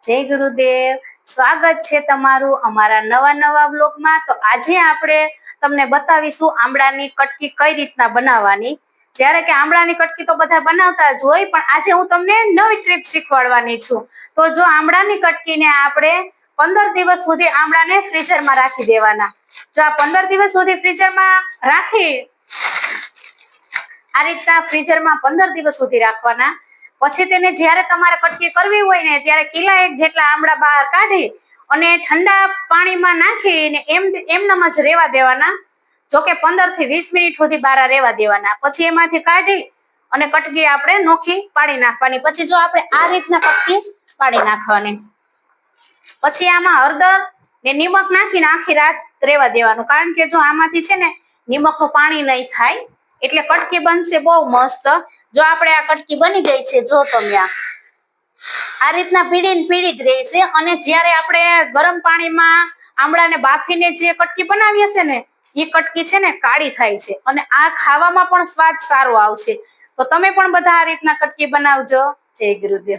જય ગુરુદેવ. સ્વાગત છે તમારું અમારા નવા બ્લોગમાં. તો આજે આપણે તમને બતાવીશું આમળાની કટકી કઈ રીતના બનાવવાની. જ્યારે કે આમળાની કટકી તો બધા બનાવતા જ હોય, પણ આજે હું તમને નવી ટ્રીપ શીખવાડવાની છું. તો જો આમળાની કટકીને આપણે 15 દિવસ સુધી આમળાને ફ્રીઝરમાં રાખી દેવાના. જો આ 15 દિવસ સુધી ફ્રીઝરમાં રાખી આ રીતના ફ્રીઝરમાં 15 દિવસ સુધી રાખવાના. પછી તેને જ્યારે તમારે કટકી કરવી હોય ને ત્યારે કિલા એક જેટલા આમળા બહાર કાઢી અને ઠંડા પાણીમાં નાખીને એમનામ જ રેવા દેવાના. જોકે 15 થી 20 મિનિટ સુધી બહાર રહેવા દેવાના. પછી એમાંથી કાઢી અને કટકી આપણે નોખી પાડી નાખવાની. પછી જો આપણે આ રીતના કટકી પાડી નાખવાની. પછી આમાં હળદર ને નિમક નાખીને આખી રાત રહેવા દેવાનું. કારણ કે જો આમાંથી છે ને નિમકનું પાણી નહીં થાય, એટલે કટકી બનશે બહુ મસ્ત. જો આપણે આ કટકી બની ગઈ છે, જો તમે આ રીતના પીળી જ રહેશે. અને જ્યારે આપણે ગરમ પાણીમાં આમળાને બાફીને જે કટકી બનાવી હશે ને, એ કટકી છે ને કાળી થાય છે, અને આ ખાવામાં પણ સ્વાદ સારો આવશે. તો તમે પણ બધા આ રીતના કટકી બનાવજો. જય ગુરુદેવ.